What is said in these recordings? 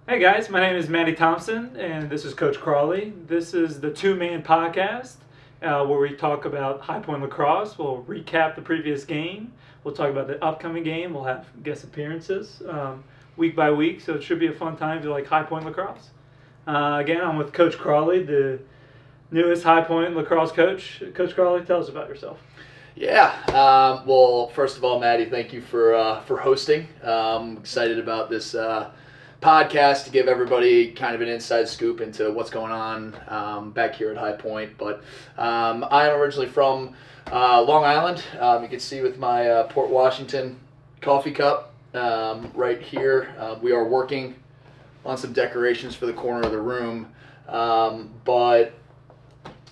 Hey guys, my name is Manny Thompson, and this is Coach Crawley. This is the two-man podcast where we talk about High Point Lacrosse. We'll recap the previous game. We'll talk about the upcoming game. We'll have guest appearances week by week, so it should be a fun time to like High Point Lacrosse. Again, I'm with Coach Crawley, the newest High Point Lacrosse coach. Coach Crawley, tell us about yourself. Yeah. Well, first of all, Maddie, thank you for hosting. Excited about this podcast to give everybody kind of an inside scoop into what's going on back here at High Point. But I'm originally from Long Island. You can see with my Port Washington coffee cup right here. We are working on some decorations for the corner of the room, but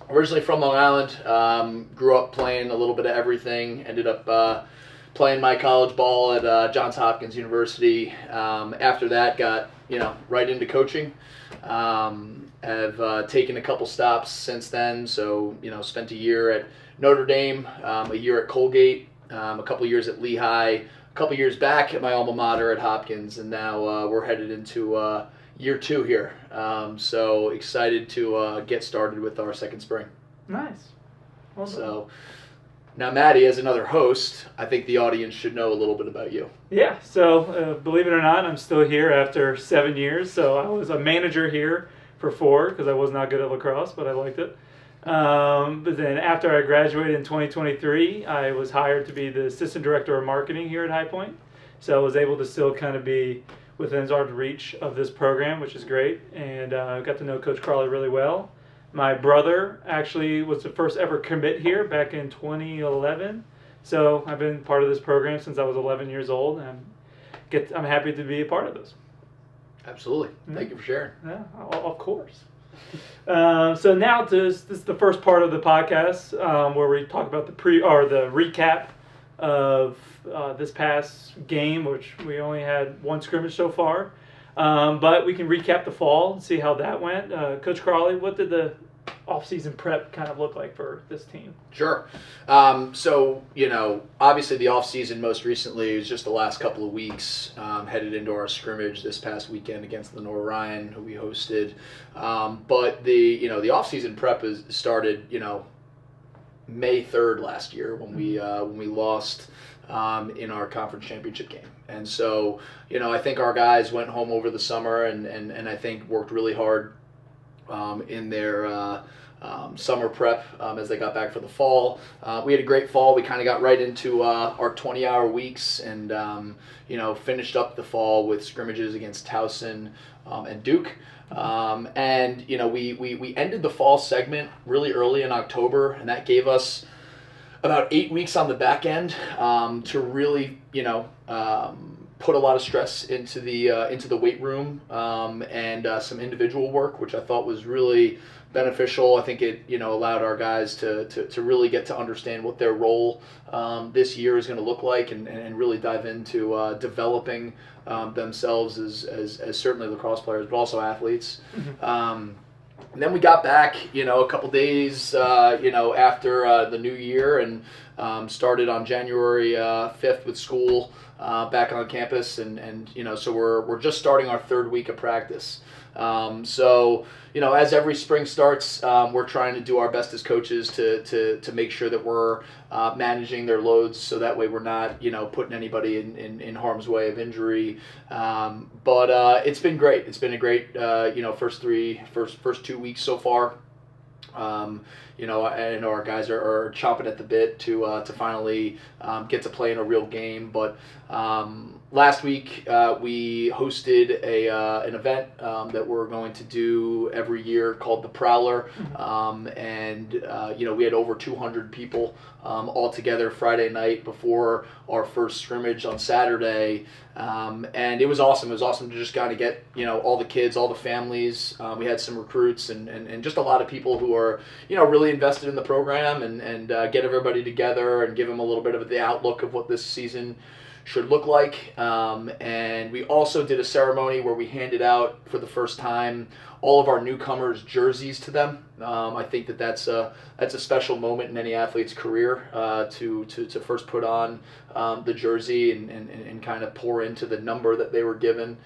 originally from Long Island, grew up playing a little bit of everything. Ended up playing my college ball at Johns Hopkins University. After that, got right into coaching. Have taken a couple stops since then. So spent a year at Notre Dame, a year at Colgate, a couple years at Lehigh, a couple years back at my alma mater at Hopkins, and now we're headed into year 2 here. So excited to get started with our second spring. Nice. Well done. So now, Maddie, as another host, I think the audience should know a little bit about you. Yeah, so believe it or not, I'm still here after 7 years. So I was a manager here for 4 because I was not good at lacrosse, but I liked it. But then after I graduated in 2023, I was hired to be the assistant director of marketing here at High Point. So I was able to still kind of be within arm's reach of this program, which is great. And got to know Coach Crawley really well. My brother actually was the first ever commit here back in 2011. So I've been part of this program since I was 11 years old, and I'm happy to be a part of this. Absolutely. Thank you for sharing. Yeah, of course. So now this is the first part of the podcast where we talk about the recap of this past game, which we only had one scrimmage so far. But we can recap the fall and see how that went. Coach Crawley, what did the off-season prep kind of look like for this team? Sure. So, obviously the off-season most recently was just the last couple of weeks, headed into our scrimmage this past weekend against Lenore Ryan, who we hosted. But the off-season prep started, May 3rd last year when we lost in our conference championship game. And so, I think our guys went home over the summer and I think worked really hard in their summer prep as they got back for the fall. We had a great fall. We kind of got right into our 20-hour weeks and, finished up the fall with scrimmages against Towson and Duke. And we ended the fall segment really early in October, and that gave us about 8 weeks on the back end to really put a lot of stress into the weight room and some individual work, which I thought was really beneficial. I think it allowed our guys to really get to understand what their role this year is going to look like and really dive into developing themselves as certainly lacrosse players, but also athletes. And then we got back, a couple days, after the new year and started on January 5th with school back on campus. And so we're just starting our 3rd week of practice. So, as every spring starts, we're trying to do our best as coaches to make sure that we're managing their loads so that way we're not, putting anybody in harm's way of injury. But it's been great. It's been a great, first 2 weeks so far. I know our guys are chomping at the bit to finally get to play in a real game. But last week we hosted an event that we're going to do every year called the Prowler, and we had over 200 people all together Friday night before our first scrimmage on Saturday, and it was awesome. It was awesome to just kind of get all the kids, all the families. We had some recruits and just a lot of people who are really invested in the program and get everybody together and give them a little bit of the outlook of what this season should look like. And we also did a ceremony where we handed out for the first time all of our newcomers' jerseys to them. I think that's a special moment in any athlete's career to first put on the jersey and kind of pour into the number that they were given.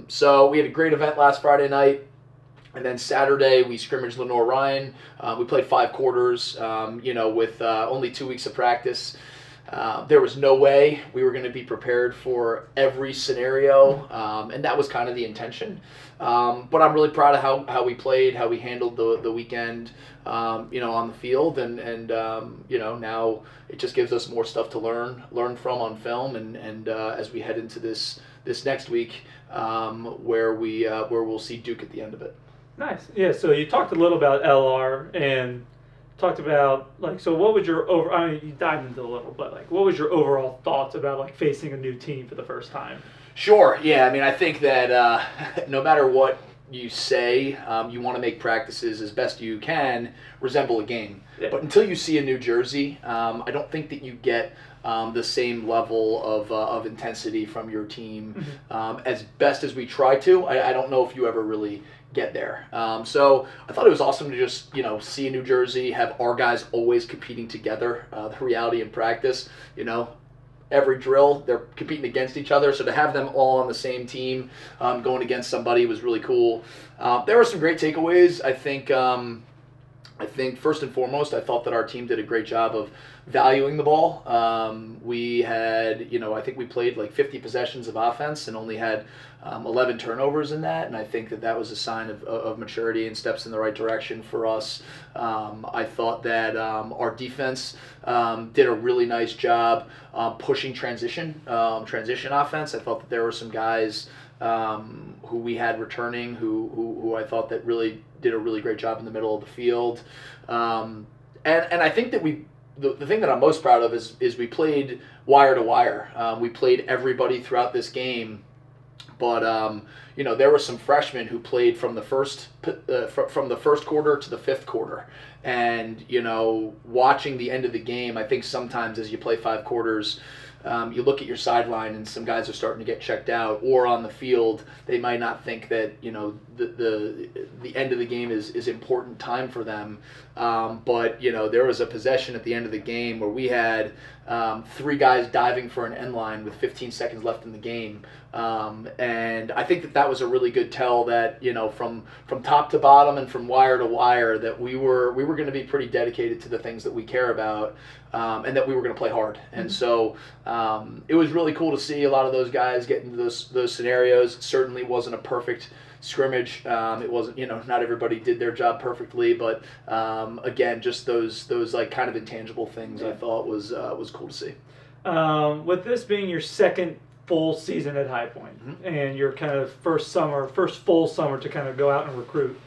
So we had a great event last Friday night. And then Saturday, we scrimmaged Lenore Ryan. We played 5 quarters, with only 2 weeks of practice. There was no way we were going to be prepared for every scenario, and that was kind of the intention. But I'm really proud of how we played, how we handled the weekend, on the field, and now it just gives us more stuff to learn from on film, and as we head into this next week, where we'll see Duke at the end of it. Nice. Yeah, so you talked a little about LR and talked about, so what was your you dived into a little, but, what was your overall thoughts about, facing a new team for the first time? Sure, yeah. I mean, I think that no matter what you say, you want to make practices as best you can resemble a game. Yeah. But until you see a new jersey, I don't think that you get the same level of intensity from your team. As best as we try to, I don't know if you ever really get there. So I thought it was awesome to just, see a new jersey, have our guys always competing together. The reality in practice, every drill, they're competing against each other. So to have them all on the same team going against somebody was really cool. There were some great takeaways. I think first and foremost, I thought that our team did a great job of valuing the ball. We had, I think we played 50 possessions of offense and only had 11 turnovers in that, and I think that was a sign of maturity and steps in the right direction for us. I thought that our defense did a really nice job pushing transition offense. I thought that there were some guys who we had returning who I thought that really did a really great job in the middle of the field. And I think that the thing that I'm most proud of is we played wire to wire. We played everybody throughout this game, but there were some freshmen who played from the first quarter to the 5th quarter. And watching the end of the game, I think sometimes as you play 5 quarters, you look at your sideline and some guys are starting to get checked out, or on the field they might not think that the end of the game is important time for them. But there was a possession at the end of the game where we had 3 guys diving for an end line with 15 seconds left in the game, and I think that was a really good tell that from top to bottom and from wire to wire that we were going to be pretty dedicated to the things that we care about, and that we were going to play hard. And so it was really cool to see a lot of those guys get into those scenarios. It certainly wasn't a perfect scrimmage. It wasn't, not everybody did their job perfectly, but again, just those kind of intangible things I thought was cool to see. With this being your second full season at High Point, and your kind of first full summer to kind of go out and recruit,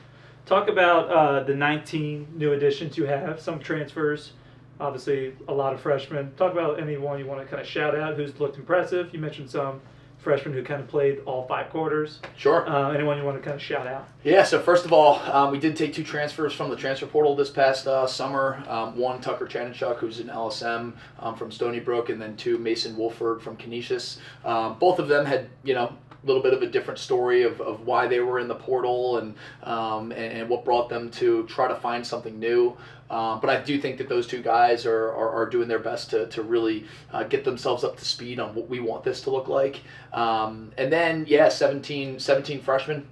talk about the 19 new additions you have, some transfers, obviously a lot of freshmen. Talk about anyone you want to kind of shout out who's looked impressive. You mentioned some freshmen who kind of played all 5 quarters. Sure. Anyone you want to kind of shout out? Yeah, so first of all, we did take 2 transfers from the transfer portal this past summer. One, Tucker Chanachuk, who's an LSM from Stony Brook, and then 2, Mason Wolford from Canisius. Both of them had, a little bit of a different story of why they were in the portal and what brought them to try to find something new. But I do think that those 2 guys are doing their best to really get themselves up to speed on what we want this to look like. And then, 17 freshmen.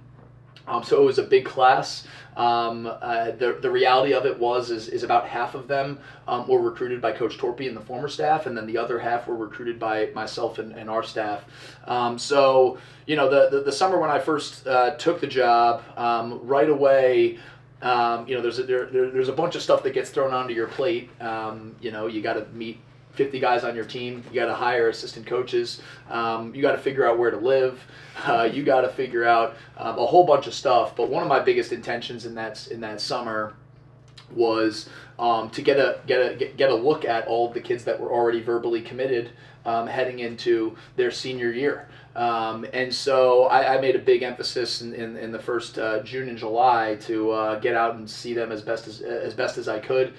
So it was a big class. The reality of it is about half of them were recruited by Coach Torpy and the former staff, and then the other half were recruited by myself and our staff. So the summer when I first took the job, right away, there's a bunch of stuff that gets thrown onto your plate. You got to meet 50 guys on your team. You got to hire assistant coaches. You got to figure out where to live. You got to figure out a whole bunch of stuff. But one of my biggest intentions in that summer was to get a look at all of the kids that were already verbally committed heading into their senior year. And so I made a big emphasis in the first June and July to get out and see them as best as I could.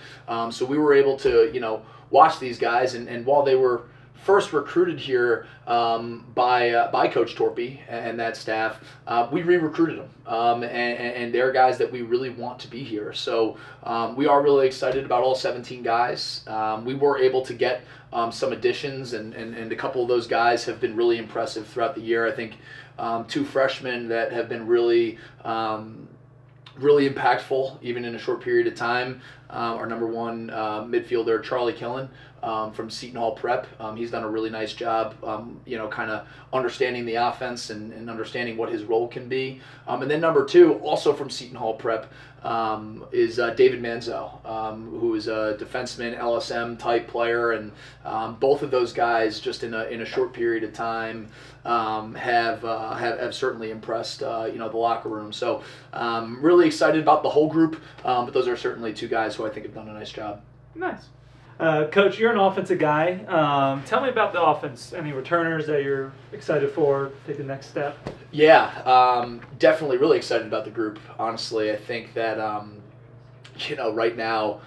So we were able to watch these guys, and while they were first recruited here by Coach Torpy and that staff, we re-recruited them, and they're guys that we really want to be here. So we are really excited about all 17 guys. We were able to get some additions, and a couple of those guys have been really impressive throughout the year. I think 2 freshmen that have been really impactful, even in a short period of time. Our number one midfielder, Charlie Killen, from Seton Hall Prep. He's done a really nice job, kind of understanding the offense and understanding what his role can be. And then number 2, also from Seton Hall Prep, is David Manzo, who is a defenseman, LSM type player, and both of those guys, just in a short period of time, have certainly impressed the locker room. So really excited about the whole group, but those are certainly 2 guys who I think have done a nice job. Nice. Coach, you're an offensive guy. Tell me about the offense. Any returners that you're excited for, take the next step? Yeah, definitely really excited about the group, honestly. I think that, right now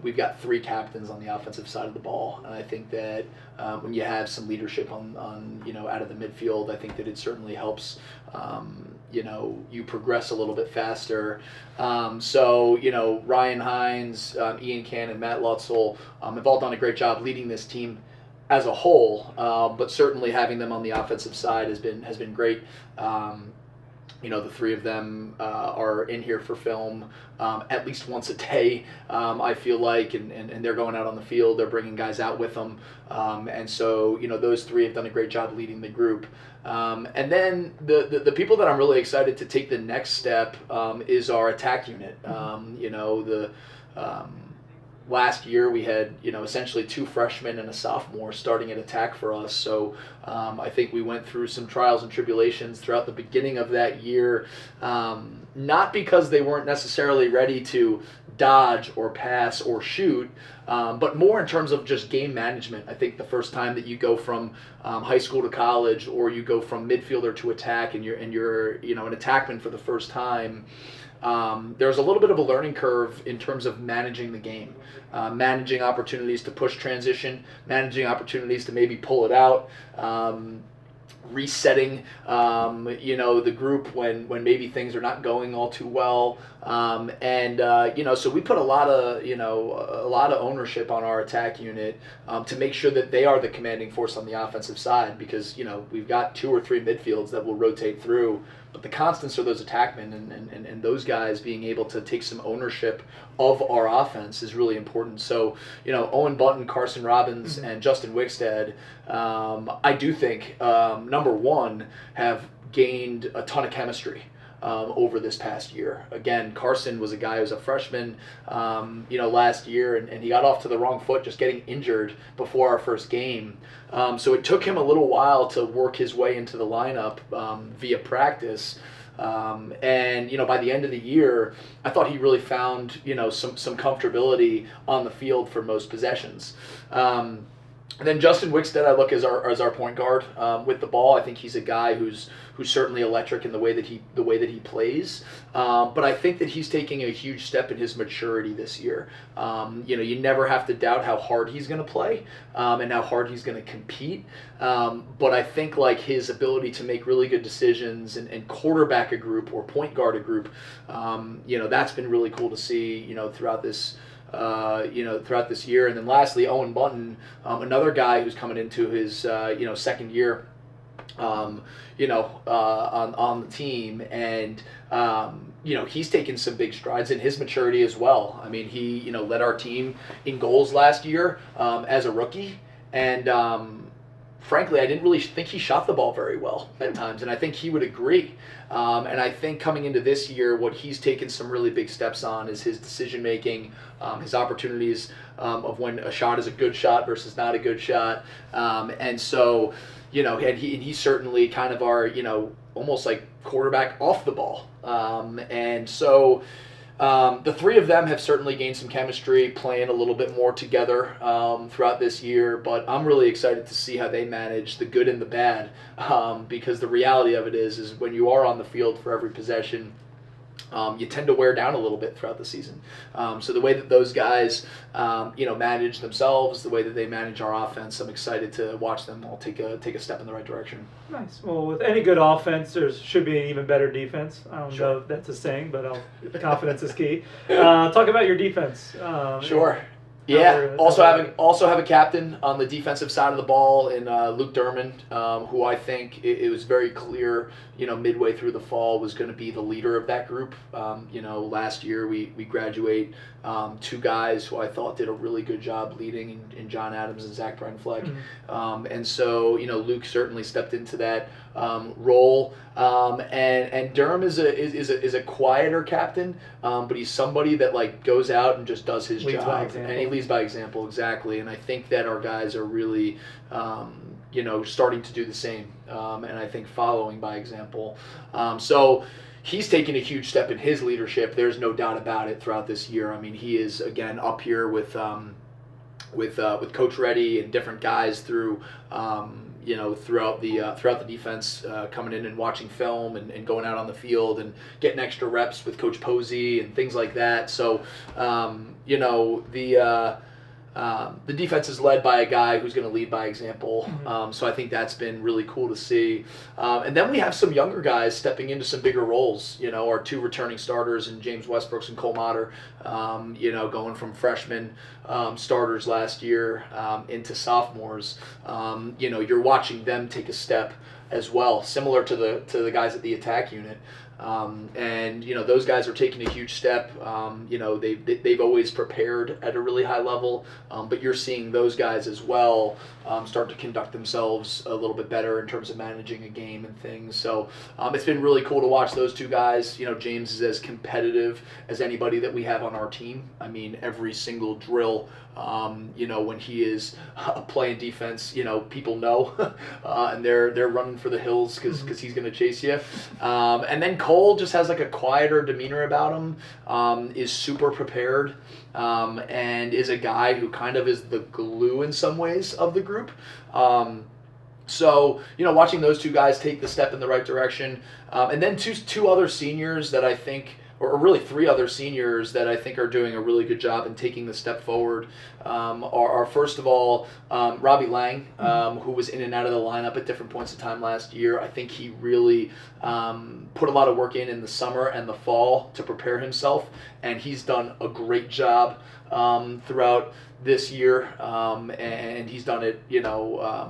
we've got 3 captains on the offensive side of the ball. And I think that when you have some leadership on out of the midfield, I think that it certainly helps, you progress a little bit faster. So, Ryan Hines, Ian Cannon, Matt Lutzel have all done a great job leading this team as a whole, but certainly having them on the offensive side has been great. The 3 of them are in here for film at least once a day, I feel like, and they're going out on the field. They're bringing guys out with them. And so, those 3 have done a great job leading the group. And then the people that I'm really excited to take the next step is our attack unit. Last year we had, essentially 2 freshmen and a sophomore starting at attack for us. So I think we went through some trials and tribulations throughout the beginning of that year, not because they weren't necessarily ready to dodge or pass or shoot, but more in terms of just game management. I think the first time that you go from high school to college, or you go from midfielder to attack, and you're an attackman for the first time, there's a little bit of a learning curve in terms of managing the game, managing opportunities to push transition, managing opportunities to maybe pull it out, resetting, the group when maybe things are not going all too well, so we put a lot of ownership on our attack unit to make sure that they are the commanding force on the offensive side, because we've got 2 or 3 midfields that will rotate through. But the constants are those attackmen, and those guys being able to take some ownership of our offense is really important. So, Owen Button, Carson Robbins, and Justin Wickstead, I do think, number 1, have gained a ton of chemistry over this past year. Again, Carson was a guy who was a freshman, last year, and he got off to the wrong foot, just getting injured before our first game. So it took him a little while to work his way into the lineup via practice. And by the end of the year, I thought he really found some comfortability on the field for most possessions. And then Justin Wickstead, I look as our point guard with the ball. I think he's a guy who's certainly electric in the way that he plays. But I think that he's taking a huge step in his maturity this year. You never have to doubt how hard he's going to play and how hard he's going to compete. But I think his ability to make really good decisions and quarterback a group or point guard a group, that's been really cool to see. Throughout this. Throughout this year. And then lastly, Owen Button, another guy who's coming into his, second year, on the team. And, he's taken some big strides in his maturity as well. I mean, he, led our team in goals last year as a rookie. And, frankly, I didn't really think he shot the ball very well at times, and I think he would agree. And I think coming into this year, what he's taken some really big steps on is his decision-making, his opportunities of when a shot is a good shot versus not a good shot. And so, and he's certainly kind of our, almost like quarterback off the ball. And so the 3 of them have certainly gained some chemistry, playing a little bit more together throughout this year, but I'm really excited to see how they manage the good and the bad, because the reality of it is when you are on the field for every possession, you tend to wear down a little bit throughout the season. So the way that those guys, manage themselves, the way that they manage our offense, I'm excited to watch them all take a step in the right direction. Nice. Well, with any good offense, there should be an even better defense. I don't Sure. know if that's a saying, but confidence is key. Talk about your defense. Sure. Yeah. Also have a captain on the defensive side of the ball in Luke Dermond, who I think it was very clear, midway through the fall was going to be the leader of that group. Last year we graduate two guys who I thought did a really good job leading in John Adams and Zach Brenfleck. Mm-hmm. And so, Luke certainly stepped into that role. And Durham is a quieter captain, but he's somebody that goes out and just does his Leads job. by example. And he leads by example, exactly. And I think that our guys are really, starting to do the same. And I think following by example. So he's taken a huge step in his leadership. There's no doubt about it throughout this year. I mean, he is again up here with Coach Reddy and different guys through throughout the defense, coming in and watching film and going out on the field and getting extra reps with Coach Posey and things like that. So the defense is led by a guy who's going to lead by example. So I think that's been really cool to see. And then we have some younger guys stepping into some bigger roles. Our two returning starters in James Westbrooks and Cole Motter, going from freshman starters last year into sophomores. You're watching them take a step as well, similar to the guys at the attack unit. Those guys are taking a huge step. They've always prepared at a really high level, but you're seeing those guys as well start to conduct themselves a little bit better in terms of managing a game and things. So it's been really cool to watch those two guys. James is as competitive as anybody that we have on our team. I mean, every single drill, when he is playing defense, people know, and they're running for the hills because he's going to chase you. And then Cole just has a quieter demeanor about him, is super prepared, and is a guy who kind of is the glue in some ways of the group. So, watching those two guys take the step in the right direction, and then two other seniors that I think, or really three other seniors that I think are doing a really good job in taking the step forward, are first of all, Robbie Lang, who was in and out of the lineup at different points of time last year. I think he really put a lot of work in the summer and the fall to prepare himself, and he's done a great job throughout this year, and he's done it,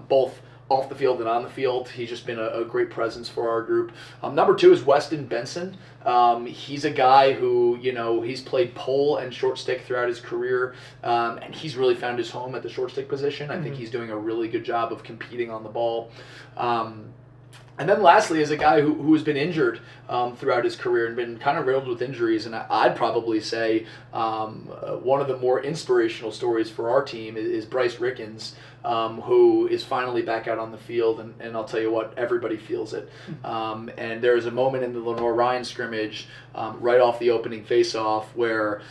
both off the field and on the field. He's just been a great presence for our group. Number two is Weston Benson. He's a guy who, he's played pole and short stick throughout his career, and he's really found his home at the short stick position. I think he's doing a really good job of competing on the ball. And then lastly is a guy who has been injured throughout his career and been kind of riddled with injuries. And I'd probably say one of the more inspirational stories for our team is Bryce Rickens, who is finally back out on the field. And I'll tell you what, everybody feels it. And there's a moment in the Lenore Ryan scrimmage right off the opening faceoff where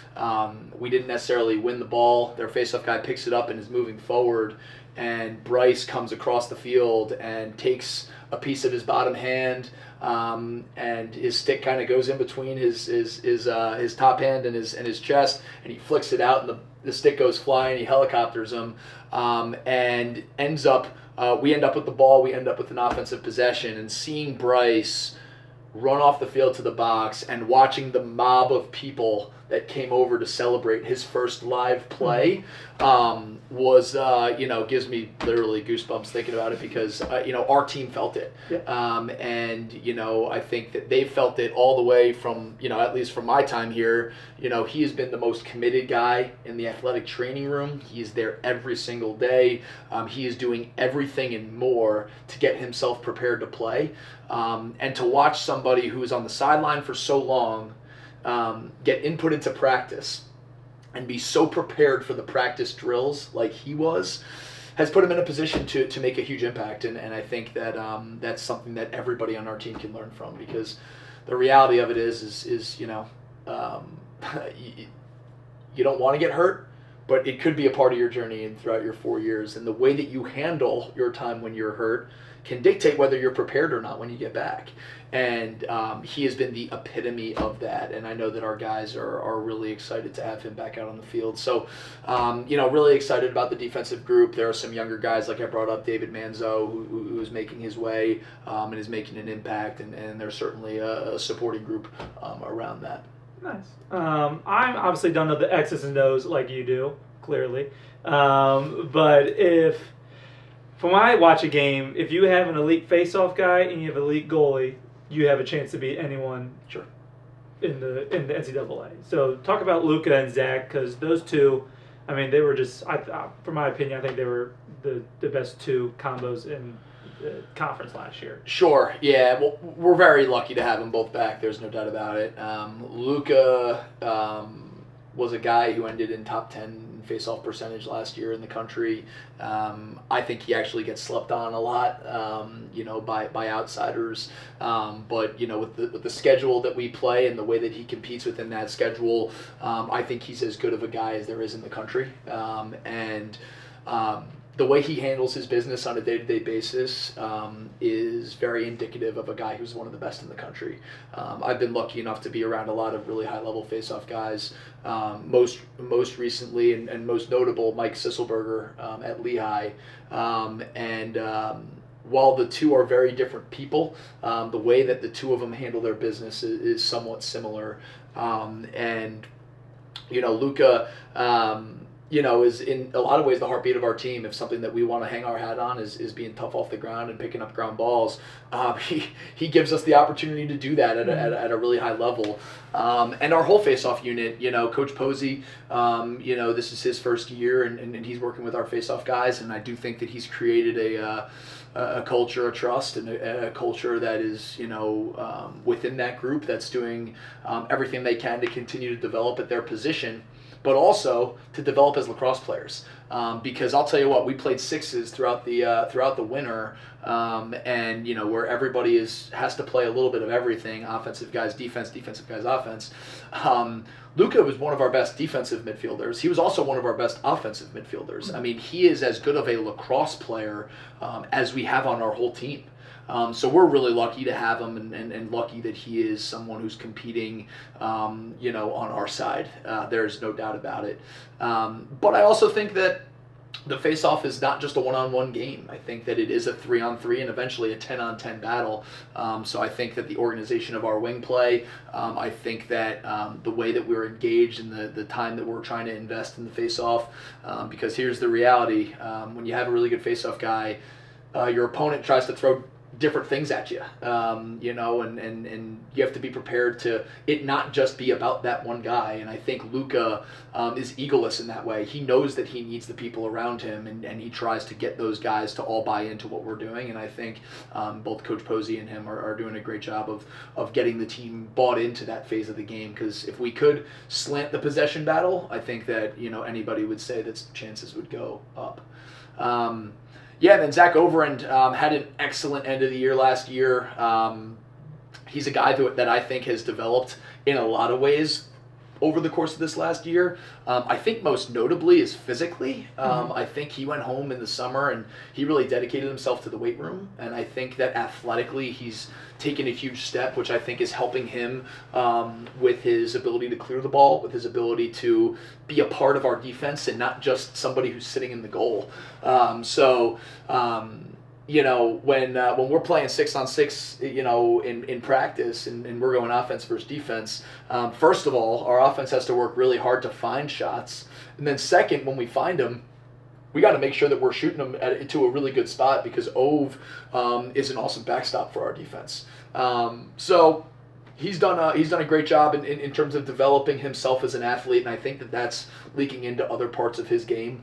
we didn't necessarily win the ball. Their faceoff guy picks it up and is moving forward. And Bryce comes across the field and takes a piece of his bottom hand, and his stick kind of goes in between his top hand and his chest, and he flicks it out, and the stick goes flying. He helicopters him, and we end up with the ball. We end up with an offensive possession, and seeing Bryce run off the field to the box and watching the mob of people that came over to celebrate his first live play was, gives me literally goosebumps thinking about it because, our team felt it. Yeah. And, I think that they felt it all the way from, at least from my time here. He has been the most committed guy in the athletic training room. He's there every single day. He is doing everything and more to get himself prepared to play. And to watch somebody who is on the sideline for so long get input into practice and be so prepared for the practice drills like he was, has put him in a position to make a huge impact. And I think that that's something that everybody on our team can learn from, because the reality of it is you don't want to get hurt, but it could be a part of your journey and throughout your 4 years. And the way that you handle your time when you're hurt can dictate whether you're prepared or not when you get back. And he has been the epitome of that. And I know that our guys are really excited to have him back out on the field. So, really excited about the defensive group. There are some younger guys, like I brought up, David Manzo, who is making his way and is making an impact. And there's certainly a supporting group around that. Nice. I obviously don't know the X's and O's like you do, clearly. But from when I watch a game, if you have an elite face-off guy and you have an elite goalie, you have a chance to beat anyone Sure. in the NCAA. So talk about Luka and Zach, because those two, I mean, they were just, from my opinion, I think they were the best two combos in the conference last year. Sure, yeah. Well, we're very lucky to have them both back. There's no doubt about it. Luka was a guy who ended in top 10 face-off percentage last year in the country. I think he actually gets slept on a lot, by outsiders. But with the schedule that we play and the way that he competes within that schedule, I think he's as good of a guy as there is in the country. The way he handles his business on a day-to-day basis is very indicative of a guy who's one of the best in the country. I've been lucky enough to be around a lot of really high-level face-off guys. Most recently and most notable, Mike Sisselberger at Lehigh. While the two are very different people, the way that the two of them handle their business is somewhat similar. Luka, is in a lot of ways the heartbeat of our team. If something that we want to hang our hat on is being tough off the ground and picking up ground balls, he gives us the opportunity to do that at a really high level. And our whole face-off unit, Coach Posey, this is his first year and he's working with our face-off guys, and I do think that he's created a culture of trust and a culture that is, within that group that's doing everything they can to continue to develop at their position, but also to develop as lacrosse players. Because I'll tell you what, we played sixes throughout the winter, where everybody has to play a little bit of everything: offensive guys defense, defensive guys offense. Luka was one of our best defensive midfielders. He was also one of our best offensive midfielders. I mean, he is as good of a lacrosse player as we have on our whole team. So we're really lucky to have him and lucky that he is someone who's competing, on our side. There's no doubt about it. But I also think that the face-off is not just a one-on-one game. I think that it is a 3-on-3 and eventually a 10-on-10 battle. So I think that the organization of our wing play, I think that the way that we're engaged and the time that we're trying to invest in the face-off, because here's the reality. When you have a really good face-off guy, your opponent tries to throw different things at you, and you have to be prepared to it not just be about that one guy. And I think Luka is egoless in that way. He knows that he needs the people around him, and he tries to get those guys to all buy into what we're doing. And I think both Coach Posey and him are doing a great job of getting the team bought into that phase of the game, because if we could slant the possession battle, I think that anybody would say that chances would go up. Yeah, and then Zach Overend had an excellent end of the year last year. He's a guy that I think has developed in a lot of ways over the course of this last year. I think most notably is physically. I think he went home in the summer and he really dedicated himself to the weight room. And I think that athletically he's taken a huge step, which I think is helping him with his ability to clear the ball, with his ability to be a part of our defense and not just somebody who's sitting in the goal. When we're playing 6-on-6, in practice and we're going offense versus defense, first of all, our offense has to work really hard to find shots. And then second, when we find them, we got to make sure that we're shooting them to a really good spot, because Ove is an awesome backstop for our defense. So he's done a great job in terms of developing himself as an athlete, and I think that that's leaking into other parts of his game.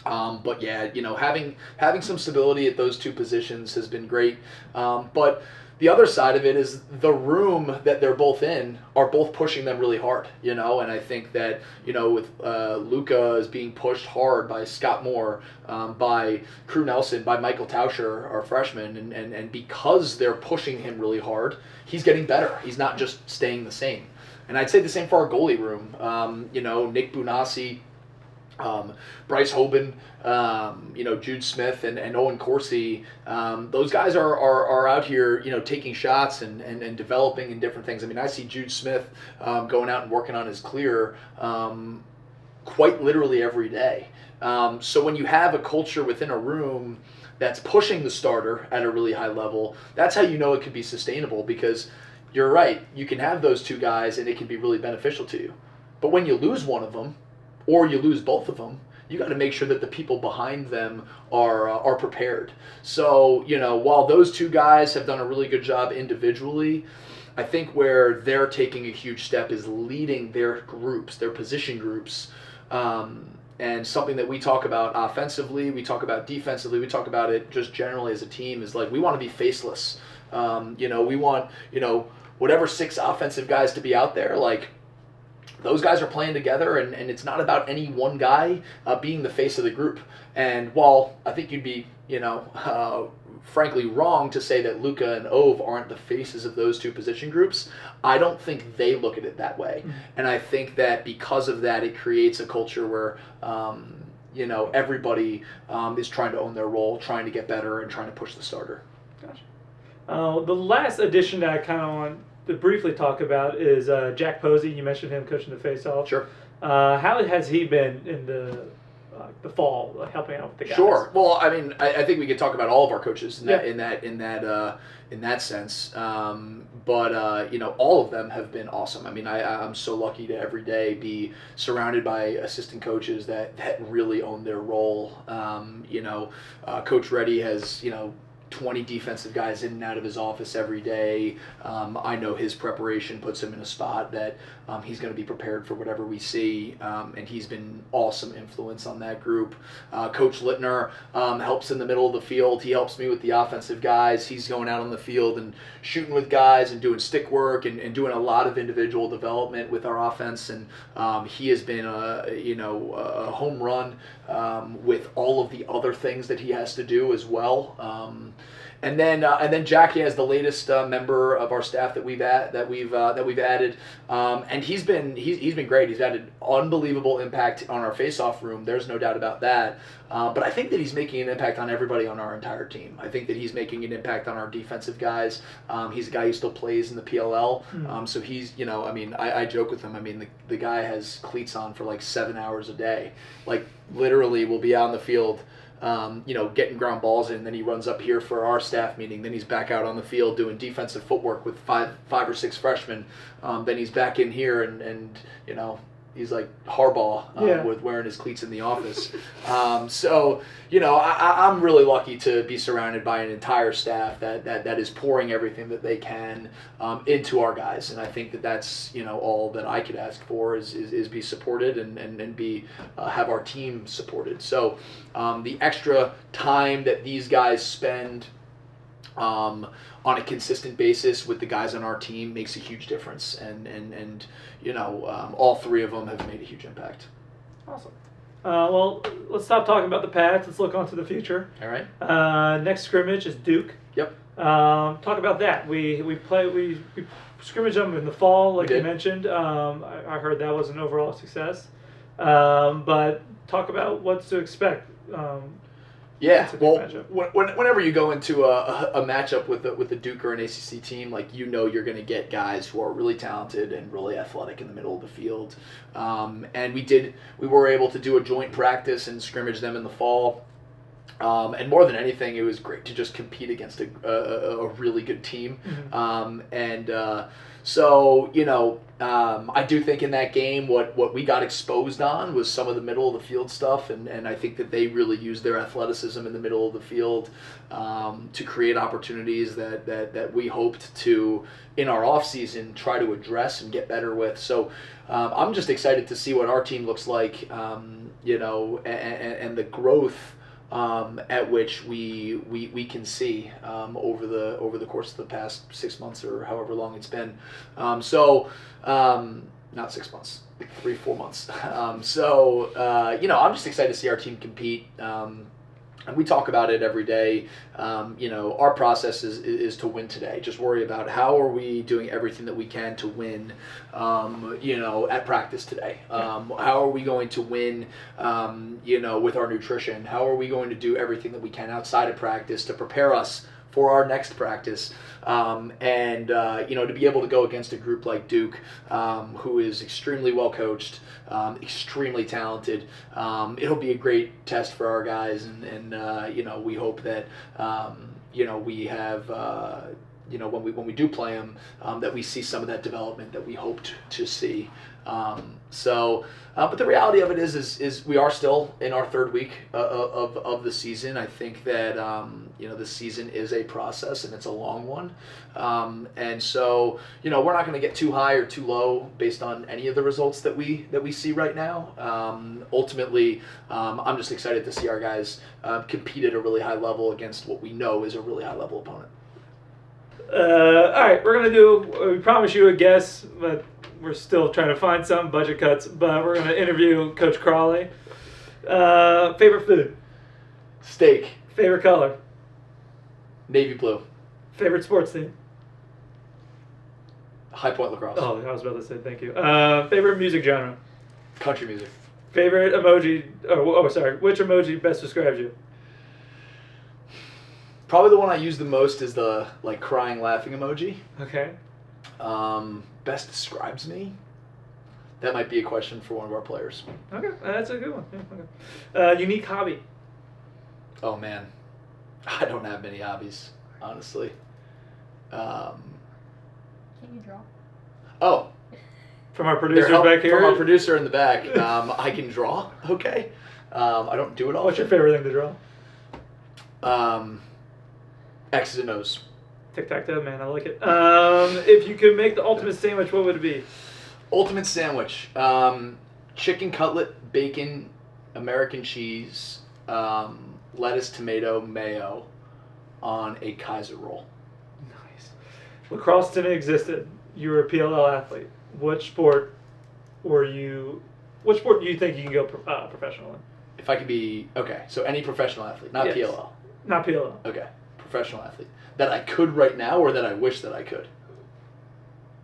But yeah, having some stability at those two positions has been great. But the other side of it is the room that they're both in are both pushing them really hard, and I think that, with Luka is being pushed hard by Scott Moore, by Crew Nelson, by Michael Tauscher, our freshman, and because they're pushing him really hard, he's getting better. He's not just staying the same. And I'd say the same for our goalie room. Nick Bunasi Bryce Hoban, Jude Smith, and Owen Coursey. Those guys are out here, taking shots and developing in different things. I mean, I see Jude Smith going out and working on his clear quite literally every day. So when you have a culture within a room that's pushing the starter at a really high level, that's how you know it could be sustainable, because you're right, you can have those two guys and it can be really beneficial to you. But when you lose one of them, or you lose both of them, you got to make sure that the people behind them are prepared. So, while those two guys have done a really good job individually, I think where they're taking a huge step is leading their groups, their position groups. And something that we talk about offensively, we talk about defensively, we talk about it just generally as a team, is like, we want to be faceless. We want, whatever 6 offensive guys to be out there, like, those guys are playing together, and it's not about any one guy being the face of the group. And while I think you'd be, frankly wrong to say that Luka and Ove aren't the faces of those two position groups, I don't think they look at it that way. Mm-hmm. And I think that because of that, it creates a culture where, everybody is trying to own their role, trying to get better, and trying to push the starter. Gotcha. The last addition that I kind of want to briefly talk about is Jack Posey. You mentioned him coaching the Faceoff. Sure. How has he been in the fall, helping out with the guys? Sure. Well, I mean, I think we could talk about all of our coaches in that sense. But all of them have been awesome. I mean, I'm so lucky to every day be surrounded by assistant coaches that really own their role. Coach Reddy has 20 defensive guys in and out of his office every day. I know his preparation puts him in a spot that he's going to be prepared for whatever we see, and he's been awesome influence on that group. Coach Littner helps in the middle of the field. He helps me with the offensive guys. He's going out on the field and shooting with guys and doing stick work and doing a lot of individual development with our offense, and he has been a home run with all of the other things that he has to do as well. And then Jackie has the latest member of our staff that we've added, and he's been great. He's had an unbelievable impact on our face-off room. There's no doubt about that. But I think that he's making an impact on everybody on our entire team. I think that he's making an impact on our defensive guys. He's a guy who still plays in the PLL, so he's I joke with him. I mean, the guy has cleats on for like 7 hours a day. Like, literally, we'll be out in the field, getting ground balls in, then he runs up here for our staff meeting, then he's back out on the field doing defensive footwork with five or six freshmen, then he's back in here and he's like Harbaugh with wearing his cleats in the office. I'm really lucky to be surrounded by an entire staff that is pouring everything that they can into our guys, and I think that's all that I could ask for is be supported and be have our team supported. So the extra time that these guys spend on a consistent basis with the guys on our team makes a huge difference, and all 3 of them have made a huge impact. Awesome. Well, let's stop talking about the past. Let's look on to the future. All right. Next scrimmage is Duke. Yep. Talk about that. We scrimmage them in the fall, like you mentioned. I heard that was an overall success. But talk about what to expect. Whenever you go into a matchup with a Duke or an ACC team, like, you're going to get guys who are really talented and really athletic in the middle of the field. And we were able to do a joint practice and scrimmage them in the fall. And more than anything, it was great to just compete against a really good team. Mm-hmm. I do think in that game what we got exposed on was some of the middle of the field stuff, and I think that they really used their athleticism in the middle of the field to create opportunities that we hoped to, in our offseason, try to address and get better with. So I'm just excited to see what our team looks like, and the growth at which we can see over the course of the past 6 months or however long it's been. Not 6 months, 3-4 months. I'm just excited to see our team compete. And we talk about it every day. Our process is to win today. Just worry about how are we doing everything that we can to win, at practice today. How are we going to win, with our nutrition? How are we going to do everything that we can outside of practice to prepare us for our next practice, to be able to go against a group like Duke, who is extremely well coached, extremely talented. It'll be a great test for our guys, and we hope that we have when we do play them, that we see some of that development that we hoped to see. But the reality of it is we are still in our third week of the season. I think that the season is a process and it's a long one, and so we're not going to get too high or too low based on any of the results that we see right now. Ultimately, I'm just excited to see our guys compete at a really high level against what we know is a really high level opponent. All right, we're going to do, we promise you a guess, but we're still trying to find some budget cuts, but we're going to interview Coach Crawley. Favorite food? Steak. Favorite color? Navy blue. Favorite sports team? High Point Lacrosse. Oh, I was about to say thank you. Favorite music genre? Country music. Favorite emoji, which emoji best describes you? Probably the one I use the most is the crying laughing emoji. Okay. Best describes me? That might be a question for one of our players. Okay, that's a good one. Yeah, okay. Unique hobby? Oh man, I don't have many hobbies, honestly. Can you draw? Oh. From our producer back here? From our producer in the back. I can draw, okay. I don't do it all. What's your favorite thing to draw? X's and O's. Tic-tac-toe, man, I like it. If you could make the ultimate sandwich, what would it be? Ultimate sandwich. Chicken cutlet, bacon, American cheese, lettuce, tomato, mayo on a Kaiser roll. Nice. Lacrosse didn't existed. You were a PLL athlete. Which sport do you think you can go professional in? If I could be, okay, so any professional athlete, not Yes. PLL. Not PLL. Okay, professional athlete. That I could right now or that I wish that I could?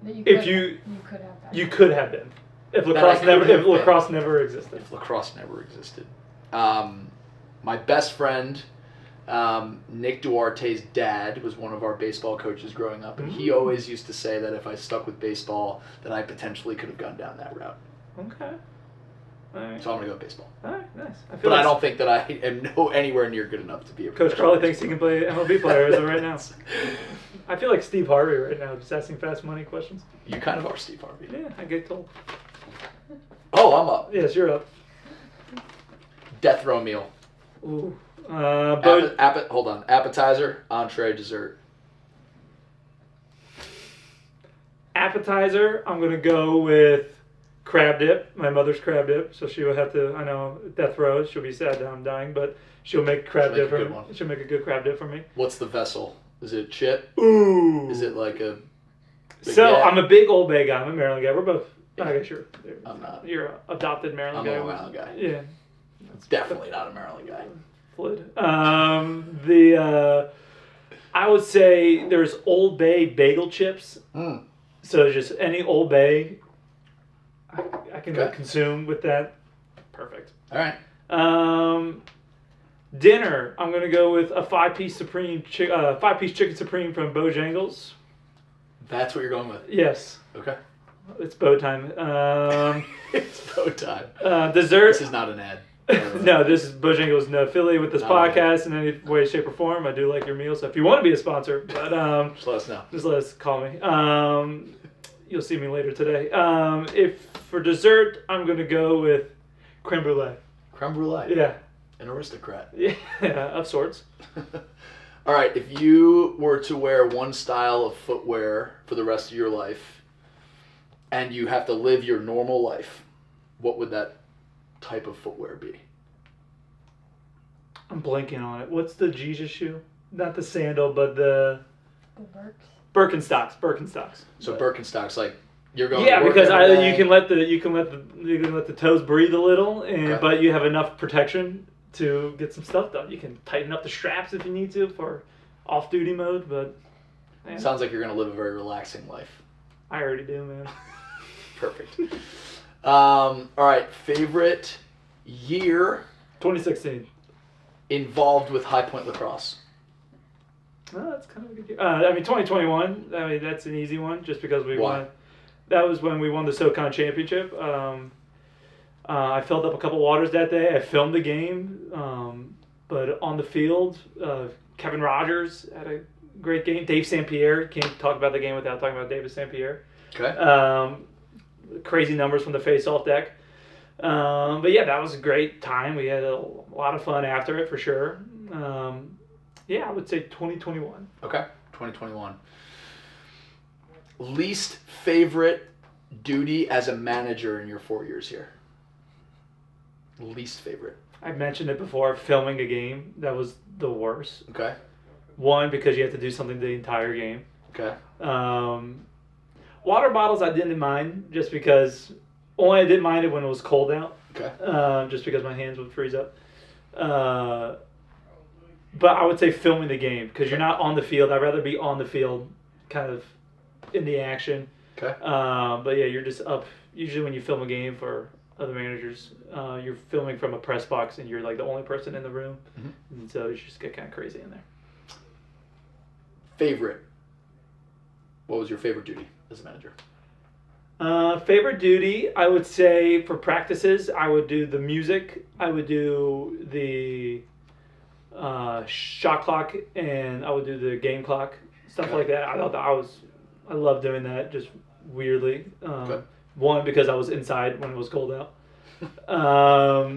That you If could you could have that. You could have been. If That I lacrosse could never have if been. lacrosse never existed. If lacrosse never existed. My best friend, Nick Duarte's dad, was one of our baseball coaches growing up, and he always used to say that if I stuck with baseball, that I potentially could have gone down that route. Okay. All right. So I'm going to go with baseball. All right, nice. But I don't think that I am anywhere near good enough to be a Coach professional Crawley thinks he can play MLB player as of right now. I feel like Steve Harvey right now, just asking fast money questions. You kind of are Steve Harvey. Yeah, I get told. Oh, I'm up. Yes, you're up. Death row meal. Ooh. Hold on. Appetizer, entree, dessert. Appetizer, I'm going to go with crab dip. My mother's crab dip, so she will have to, I know, death row, she'll be sad down dying, but she'll make crab dip for me. She'll make a good crab dip for me. What's the vessel? Is it chip? Ooh. Is it like a... So, I'm a big Old Bay guy. I'm a Maryland guy. We're both, I guess I'm not. You're an adopted Maryland guy. I'm a Maryland guy. Yeah. Definitely not a Maryland guy. Fluid. I would say there's Old Bay bagel chips. Mm. So just any Old Bay I can consume with that. Perfect. All right. Dinner, I'm gonna go with a 5-piece chicken supreme from Bojangles. That's what you're going with? Yes. Okay. It's bow time. It's bow time. Dessert. This is not an ad. No, this is Bojangles, no affiliate with this Not podcast in any way, shape, or form. I do like your meal, so if you want to be a sponsor, but just let us know. Just let us call me. You'll see me later today. If for dessert, I'm gonna go with creme brulee. Creme brulee. Yeah. An aristocrat. Yeah, of sorts. All right. If you were to wear one style of footwear for the rest of your life, and you have to live your normal life, what would that type of footwear be? I'm blanking on it. What's the Jesus shoe? Not the sandal, but the Birkenstocks. So Birkenstocks, like you're going. Yeah, to work because every day. you can let the toes breathe a little, but you have enough protection to get some stuff done. You can tighten up the straps if you need to for off-duty mode, but man, Sounds like you're going to live a very relaxing life. I already do, man. Perfect. All right. Favorite year 2016. involved with High Point Lacrosse? Well, that's kind of a good year. I mean, 2021. I mean, that's an easy one, just because we Why? won. That was when we won the SoCon championship. I filled up a couple waters that day. I filmed the game, but on the field, Kevin Rogers had a great game. Dave St. Pierre can't talk about the game without talking about David St. Pierre. Okay. Crazy numbers from the Faceoff deck. But yeah, that was a great time. We had a lot of fun after it for sure. Yeah, I would say 2021. Okay. 2021. Least favorite duty as a manager in your 4 years here? Least favorite. I mentioned it before, filming a game. That was the worst. Okay. One, because you have to do something the entire game. Okay. Water bottles I didn't mind, just because, only I didn't mind it when it was cold out. Okay. Just because my hands would freeze up. But I would say filming the game, because you're not on the field. I'd rather be on the field, kind of in the action. Okay. But yeah, you're just up. Usually when you film a game for other managers, you're filming from a press box and you're like the only person in the room. Mm-hmm. And so you just get kind of crazy in there. Favorite. What was your favorite duty as a manager? Favorite duty, I would say for practices, I would do the music. I would do the shot clock, and I would do the game clock, stuff Okay. like that. I thought I love doing that, just weirdly. Okay. One, because I was inside when it was cold out. Well,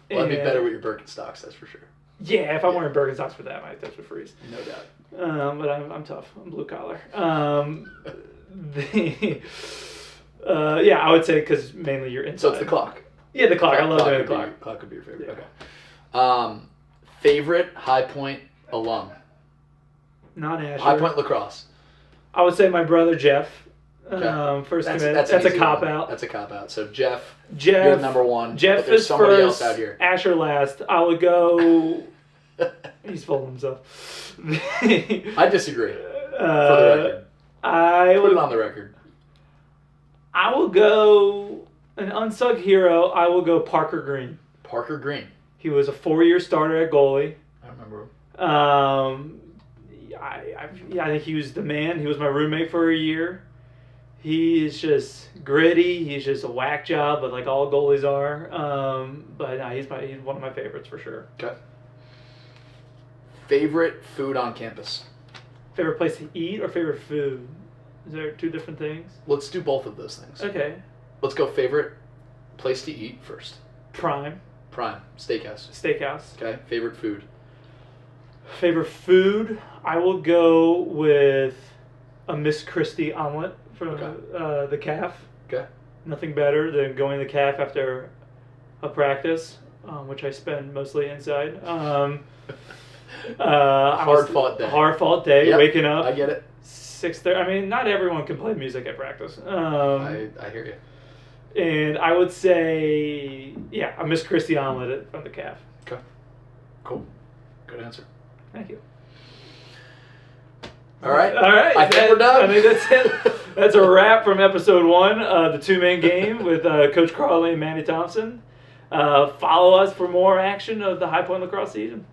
that'd be and- better with your Birkenstocks, that's for sure. Yeah, if I'm wearing Birkenstocks for that, my toes would freeze. No doubt. But I'm tough. I'm blue collar. Yeah, I would say because mainly you're inside. So it's the clock. Yeah, the clock. I love doing the could be clock. your- Clock could be your favorite. Yeah. Okay. Favorite High Point alum? Not Asher. High Point Lacrosse. I would say my brother Jeff. Okay. First That's commit. an That's a easy cop one. out. That's a cop out. So Jeff, Jeff. you're number one. Jeff but there's is somebody first. else out here. Asher last. I would go. He's full of himself. I disagree. For the Uh, record. I Put would. it on the record. I will go an unsung hero. I will go Parker Green. Parker Green. He was a 4-year starter at goalie. I remember him. I think he was the man. He was my roommate for a year. He is just gritty. He's just a whack job, but like all goalies are. But no, he's one of my favorites for sure. Okay. Favorite food on campus? Favorite place to eat or favorite food? Is there two different things? Let's do both of those things. Okay. Let's go favorite place to eat first. Prime Prime. Steakhouse. Steakhouse. Okay. Favorite food? Favorite food? I will go with a Miss Christie omelet from Okay. the CAF. Okay. Nothing better than going to the CAF after a practice, which I spend mostly inside. Hard-fought day. Hard-fought day, Yep, waking up. I get it. 6:30. I mean, not everyone can play music at practice. I hear you. And I would say, yeah, a Miss Christie omelet from the CAF. Okay. Cool. Good answer. Thank you. All right. All right. I think we're done. I think that's it. That's a wrap from episode 1 of the two-man game with Coach Crawley and Manny Thompson. Follow us for more action of the High Point Lacrosse season.